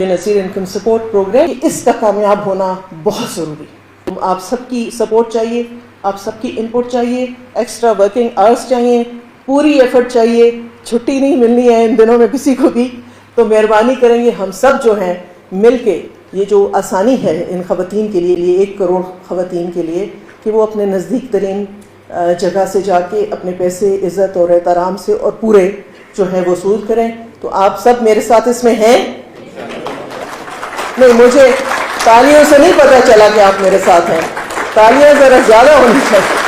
Naseer income support programme, इसका कामयाब होना बहुत ज़रूरी है। आप सबकी सपोर्ट चाहिए, आप सबकी इनपुट चाहिए, एक्स्ट्रा वर्किंग आवर्स चाहिए, पूरी एफर्ट चाहिए। छुट्टी नहीं मिलनी है इन दिनों में किसी को भी, तो मेहरबानी करेंगे हम सब जो हैं मिल के ये जो आसानी है इन ख़वातीन के लिए 1 करोड़ ख़वातीन के लिए कि वो अपने नज़दीक तरीन जगह से जाके अपने पैसे इज़्ज़त और एहतराम से और पूरे जो है वसूल करें। तो आप सब मेरे साथ इसमें हैं? नहीं, मुझे तालियों से नहीं पता चला कि आप मेरे साथ हैं। तालियां जरा ज्यादा होनी चाहिए।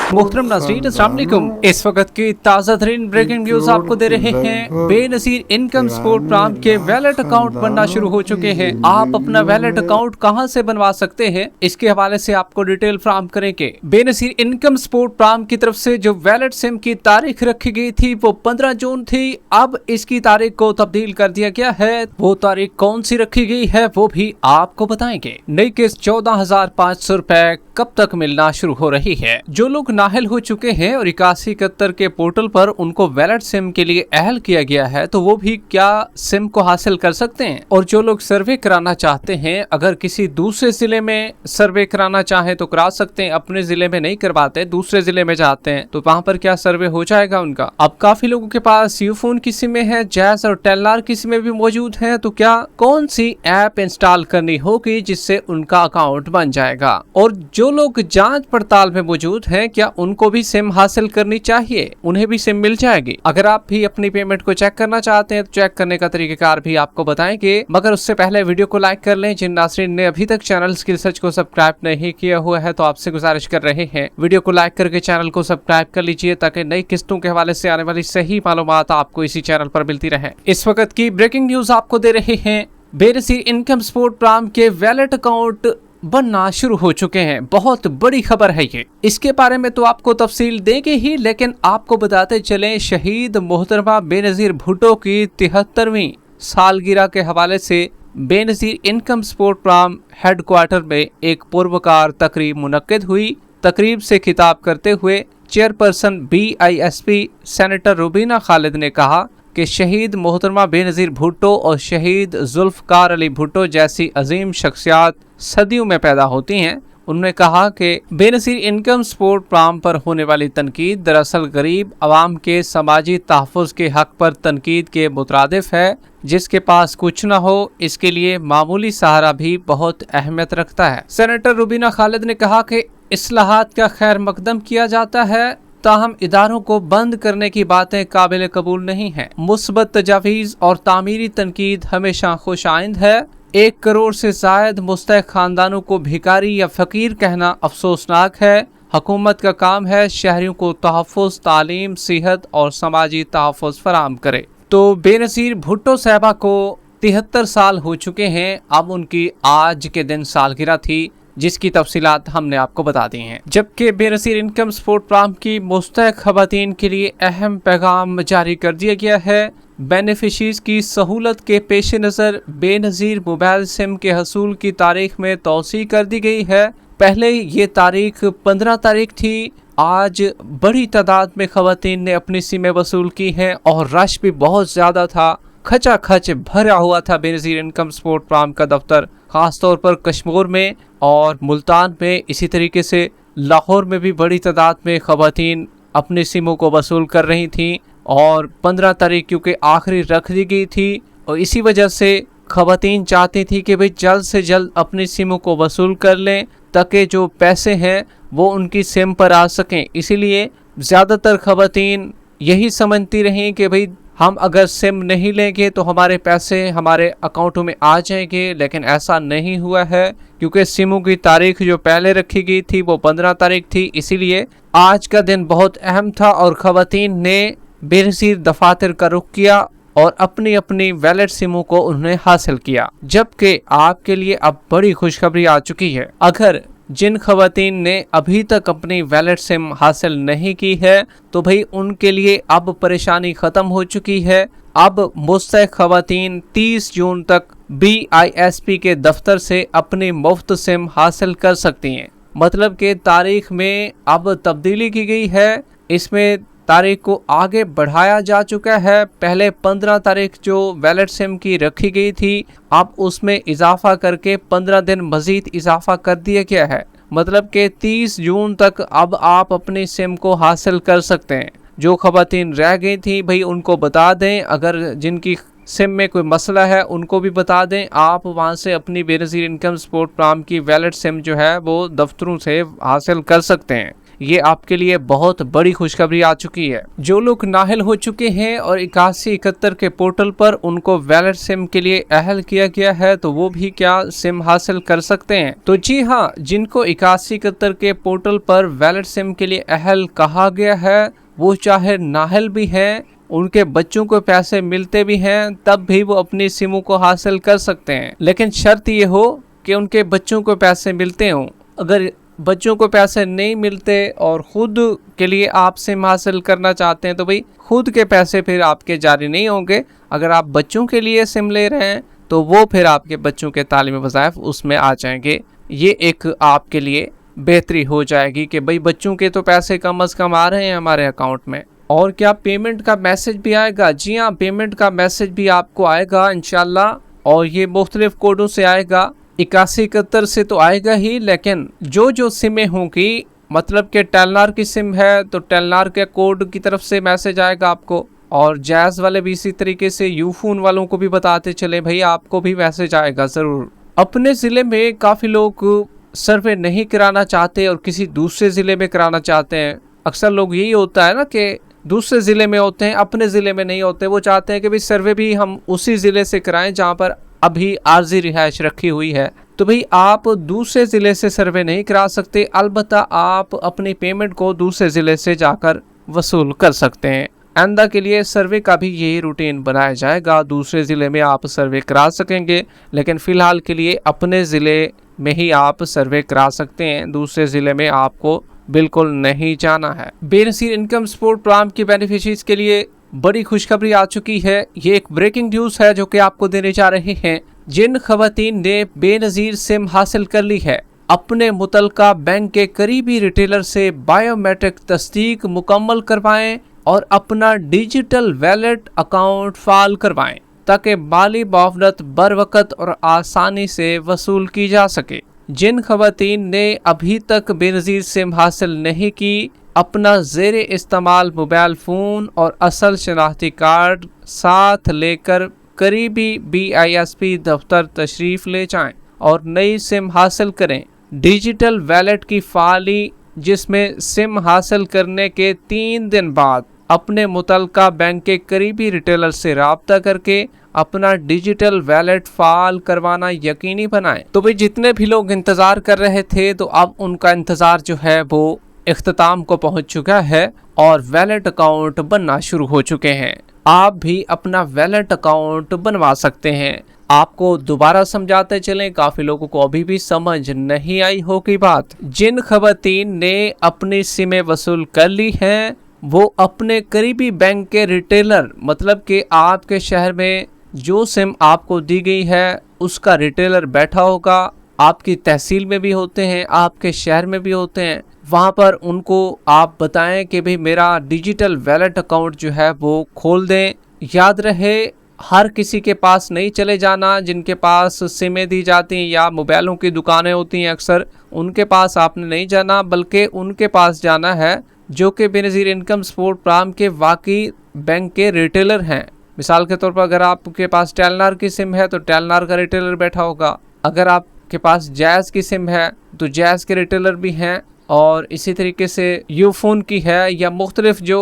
मोहतरम नाज़रीन, अस्सलाम वालेकुम। इस वक्त की ताज़ा तरीन ब्रेकिंग न्यूज आपको दे रहे हैं। बेनज़ीर इनकम सपोर्ट प्रोग्राम के वैलेट अकाउंट बनना शुरू हो चुके हैं। आप अपना वैलेट अकाउंट कहां से बनवा सकते हैं, इसके हवाले से आपको डिटेल फराहम करेंगे। बेनज़ीर इनकम सपोर्ट प्रोग्राम की तरफ से जो वैलेट सिम की तारीख रखी गई थी वो 15 जून थी। अब इसकी तारीख को तब्दील कर दिया गया है। वो तारीख कौन सी रखी गई है वो भी आपको बताएंगे। नई किस्त 14,500 रुपए कब तक मिलना शुरू हो रही है। जो लोग नाअहल हो चुके हैं और 8171 के पोर्टल पर उनको वैलेट सिम के लिए अहल किया गया है, तो वो भी क्या सिम को हासिल कर सकते हैं। और जो लोग सर्वे कराना चाहते हैं, अगर किसी दूसरे जिले में सर्वे कराना चाहे तो करा सकते हैं। अपने जिले में नहीं करवाते, दूसरे जिले में जाते हैं, तो वहाँ पर क्या सर्वे हो जाएगा उनका। अब काफी लोगों के पास यूफोन की सिमें हैं, जैज और टेलनार की सिमें भी मौजूद हैं, तो क्या कौन सी ऐप इंस्टॉल करनी होगी जिससे उनका अकाउंट बन जाएगा। और जो लोग जांच पड़ताल में मौजूद हैं, क्या उनको भी सिम हासिल करनी चाहिए, उन्हें भी सिम मिल जाएगी। अगर आप भी अपनी पेमेंट को चेक करना चाहते हैं तो चेक करने का तरीकेकार भी आपको बताएंगे, मगर उससे पहले वीडियो को लाइक कर लें। जिन नाज़रीन ने अभी तक चैनल स्किल सर्च को सब्सक्राइब नहीं किया हुआ है तो आपसे गुजारिश कर रहे हैं वीडियो को लाइक करके चैनल को सब्सक्राइब कर लीजिए, ताकि नई किस्तों के हवाले से आने वाली सही मालूमात आपको इसी चैनल पर मिलती रहे। इस वक्त की ब्रेकिंग न्यूज आपको दे रहे हैं। बेनज़ीर इनकम सपोर्ट प्रोग्राम के वैलेट अकाउंट बनना शुरू हो चुके हैं। बहुत बड़ी खबर है ये। इसके बारे में तो आपको तफसील देंगे ही, लेकिन आपको बताते चलें, शहीद मोहतरमा बेनज़ीर भुट्टो की 73वीं सालगिरह के हवाले से Benazir income support programme headquarter में एक पुरवकार तकरीब मुनक्किद हुई। तकरीब से खिताब करते हुए chairperson BISP senator Rubina Khalid ने कहा कि शहीद मोहतरमा बेनज़ीर भुट्टो और शहीद जुल्फ़कार अली भुट्टो जैसी अजीम शख्सियात सदियों में पैदा होती हैं। उन्होंने कहा कि बेनज़ीर इनकम सपोर्ट प्रोग्राम पर होने वाली तनकीद दरअसल गरीब आवाम के समाजी तहफ़्फ़ुज़ के हक पर तनकीद के मुतरादिफ है। जिसके पास कुछ न हो, इसके लिए मामूली सहारा भी बहुत अहमियत रखता है। सेनेटर रुबीना खालिद ने कहा कि इस्लाहात का खैर मकदम किया जाता है, ताहम इदारों को बंद करने की बातें काबिल कबूल नहीं है। मुस्बत तजावीज़ और तामीरी तनकीद हमेशा खुश आइंद है। 1 करोड़ से ज़ायद मुस्तहिक़ खानदानों को भिखारी या फ़कीर कहना अफसोसनाक है। हुकूमत का काम है शहरियों को तहफ़्फ़ुज़, तालीम, सेहत और समाजी तहफ़्फ़ुज़ फराहम करे। तो बेनज़ीर भुट्टो साहबा को 73 साल हो चुके हैं। अब उनकी आज के दिन सालगिरह थी, जिसकी तफसीलात हमने आपको बता दी हैं। जबकि बेनज़ीर इनकम सपोर्ट प्रोग्राम की मुस्तहिक़ ख़वातीन के लिए अहम पैगाम जारी कर दिया गया है। बेनिफिशरीज़ की सहूलत के पेश नज़र बेनज़ीर मोबाइल सिम के हसूल की तारीख में तौसी कर दी गई है। पहले ये तारीख 15 तारीख थी। आज बड़ी तादाद में ख़वातीन ने अपनी सिमें वसूल की हैं और रश भी बहुत ज़्यादा था। खचाखच भरा हुआ था बेनज़ीर इनकम सपोर्ट प्रोग्राम का दफ्तर, ख़ास तौर पर कश्मीर में और मुल्तान में। इसी तरीके से लाहौर में भी बड़ी तादाद में ख़वातीन अपनी सिमों को वसूल कर रही थीं और 15 तारीख क्योंकि आखिरी रख दी गई थी और इसी वजह से ख़वातीन चाहती थी कि भाई जल्द से जल्द अपनी सिमों को वसूल कर लें, ताकि जो पैसे हैं वो उनकी सिम पर आ सकें। इसीलिए ज़्यादातर ख़वातीन यही समझती रहीं कि भाई हम अगर सिम नहीं लेंगे तो हमारे पैसे हमारे अकाउंटों में आ जाएंगे, लेकिन ऐसा नहीं हुआ है क्योंकि सिमों की तारीख जो पहले रखी गई थी वो 15 तारीख थी। इसीलिए आज का दिन बहुत अहम था और ख़वातीन ने बेनज़ीर दफातर का रुख किया और अपनी अपनी वैलेट सिमों को उन्होंने हासिल किया। जबकि आपके लिए अब बड़ी खुशखबरी आ चुकी है। अगर जिन ख़वातीन ने अभी तक अपनी वैलेट सिम हासिल नहीं की है तो भाई उनके लिए अब परेशानी ख़त्म हो चुकी है। अब मुस्तहिक़ ख़वातीन 30 जून तक BISP के दफ्तर से अपनी मुफ्त सिम हासिल कर सकती हैं। मतलब कि तारीख में अब तब्दीली की गई है। इसमें तारीख को आगे बढ़ाया जा चुका है। पहले 15 तारीख जो वैलिड सिम की रखी गई थी, अब उसमें इजाफा करके 15 दिन मजीद इजाफा कर दिया गया है। मतलब कि 30 जून तक अब आप अपनी सिम को हासिल कर सकते हैं। जो खवातीन रह गई थी भाई उनको बता दें, अगर जिनकी सिम में कोई मसला है उनको भी बता दें। आप वहां से अपनी बेनज़ीर इनकम सपोर्ट प्रोग्राम की वैलिड सिम जो है वो दफ्तरों से हासिल कर सकते हैं। ये आपके लिए बहुत बड़ी खुशखबरी आ चुकी है। जो लोग नाहिल हो चुके हैं और 8171 के पोर्टल पर उनको वैलिड सिम के लिए अहल किया गया है, तो वो भी क्या सिम हासिल कर सकते हैं? तो जी हाँ, जिनको 8171 के पोर्टल पर वैलिड सिम के लिए अहल कहा गया है, वो चाहे नाहिल भी हैं, उनके बच्चों को पैसे मिलते भी हैं, तब भी वो अपनी सिमों को हासिल कर सकते हैं। लेकिन शर्त ये हो कि उनके बच्चों को पैसे मिलते हों। अगर बच्चों को पैसे नहीं मिलते और खुद के लिए आप सिम हासिल करना चाहते हैं, तो भाई खुद के पैसे फिर आपके जारी नहीं होंगे। अगर आप बच्चों के लिए सिम ले रहे हैं तो वो फिर आपके बच्चों के तालीमी वज़ाइफ उसमें आ जाएंगे। ये एक आपके लिए बेहतरी हो जाएगी कि भाई बच्चों के तो पैसे कम अज़ कम आ रहे हैं हमारे अकाउंट में। और क्या पेमेंट का मैसेज भी आएगा? जी हाँ, पेमेंट का मैसेज भी आपको आएगा इंशाल्लाह, और ये मुख्तलिफ कोडों से आएगा। 8171 से तो आएगा ही, लेकिन जो सिमें होंगी, मतलब कि टेलनार की सिम है तो टेलनार के कोड की तरफ से मैसेज आएगा आपको, और जैज़ वाले भी इसी तरीके से यूफोन वालों को भी बताते चले भाई आपको भी मैसेज आएगा ज़रूर। अपने ज़िले में काफ़ी लोग सर्वे नहीं कराना चाहते और किसी दूसरे ज़िले में कराना चाहते हैं। अक्सर लोग यही होता है ना कि दूसरे ज़िले में होते हैं, अपने ज़िले में नहीं होते। वो चाहते हैं कि भाई सर्वे भी हम उसी ज़िले से कराएं जहाँ पर अभी आर्जी रिहाइश रखी हुई है। तो भाई आप दूसरे ज़िले से सर्वे नहीं करा सकते, अलबत्ता आप अपनी पेमेंट को दूसरे ज़िले से जाकर वसूल कर सकते हैं। आइंदा के लिए सर्वे का भी यही रूटीन बनाया जाएगा, दूसरे ज़िले में आप सर्वे करा सकेंगे, लेकिन फ़िलहाल के लिए अपने ज़िले में ही आप सर्वे करा सकते हैं। दूसरे ज़िले में आपको बिल्कुल नहीं जाना है। बेनज़ीर इनकम सपोर्ट प्रोग्राम के बेनिफिशरीज के लिए बड़ी खुशखबरी आ चुकी है। ये एक ब्रेकिंग न्यूज़ है जो कि आपको देने जा रहे हैं। जिन खवातीन ने बेनज़ीर सिम हासिल कर ली है, अपने मुतलका बैंक के करीबी रिटेलर से बायोमेट्रिक तस्दीक मुकम्मल करवाएं और अपना डिजिटल वैलेट अकाउंट फाल करवाएं, ताकि माली मुआवनत बर वक़्त और आसानी से वसूल की जा सके। जिन खवातीन ने अभी तक बेनज़ीर सिम हासिल नहीं की, अपना ज़ेरे इस्तेमाल मोबाइल फ़ोन और असल शनाख्ती कार्ड साथ लेकर करीबी BISP दफ्तर तशरीफ़ ले जाएं और नई सिम हासिल करें। डिजिटल वैलेट की फ़ाली, जिसमें सिम हासिल करने के 3 दिन बाद अपने मुतलका बैंक के करीबी रिटेलर से राब्ता करके अपना डिजिटल वैलेट फाल करवाना यकीनी बनाएं। तो भाई जितने भी लोग इंतज़ार कर रहे थे, तो अब उनका इंतज़ार जो है वो इख्तिताम को पहुंच चुका है और वैलेट अकाउंट बनना शुरू हो चुके हैं। आप भी अपना वैलेट अकाउंट बनवा सकते हैं। आपको दोबारा समझाते चलें, काफ़ी लोगों को अभी भी समझ नहीं आई होगी बात। जिन खवातीन ने अपनी सिमें वसूल कर ली हैं, वो अपने करीबी बैंक के रिटेलर, मतलब कि आपके शहर में जो सिम आपको दी गई है उसका रिटेलर बैठा होगा, आपकी तहसील में भी होते हैं, आपके शहर में भी होते हैं, वहाँ पर उनको आप बताएं कि भाई मेरा डिजिटल वैलेट अकाउंट जो है वो खोल दें। याद रहे, हर किसी के पास नहीं चले जाना। जिनके पास सिमें दी जाती हैं या मोबाइलों की दुकानें होती हैं अक्सर, उनके पास आपने नहीं जाना, बल्कि उनके पास जाना है जो कि बेनज़ीर इनकम सपोर्ट प्रोग्राम के वाकई बैंक के रिटेलर हैं। मिसाल के तौर पर अगर आपके पास टेलनार की सिम है तो टेलनार का रिटेलर बैठा होगा, अगर आपके पास जैज़ की सिम है तो जैज़ के रिटेलर भी हैं, और इसी तरीके से यूफोन की है या मुख्तलिफ जो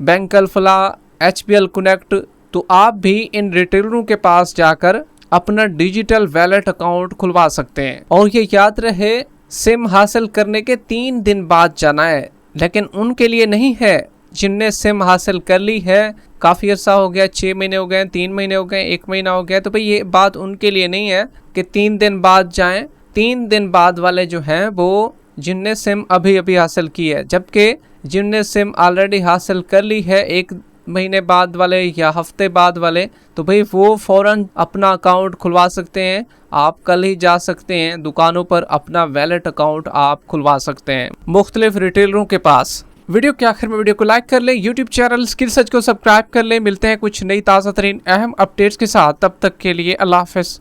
बैंक अल्फला, HBL कनेक्ट, तो आप भी इन रिटेलरों के पास जाकर अपना डिजिटल वैलेट अकाउंट खुलवा सकते हैं। और ये याद रहे, सिम हासिल करने के 3 दिन बाद जाना है, लेकिन उनके लिए नहीं है जिनने सिम हासिल कर ली है, काफ़ी अर्सा हो गया, 6 महीने हो गए, 3 महीने हो गए, 1 महीना हो गया, तो भाई ये बात उनके लिए नहीं है कि 3 दिन बाद जाएं। 3 दिन बाद वाले जो हैं वो जिनने सिम अभी अभी हासिल की है, जबकि जिनने सिम ऑलरेडी हासिल कर ली है 1 महीने बाद वाले या हफ्ते बाद वाले, तो भाई वो फ़ौरन अपना अकाउंट खुलवा सकते हैं। आप कल ही जा सकते हैं दुकानों पर, अपना वैलेट अकाउंट आप खुलवा सकते हैं मुख्तलिफ रिटेलरों के पास। वीडियो के आखिर में वीडियो को लाइक कर लें, यूट्यूब चैनल स्किल सर्च को सब्सक्राइब कर लें। मिलते हैं कुछ नई ताज़ा तरीन अहम अपडेट्स के साथ, तब तक के लिए अल्लाह हाफ़िज़।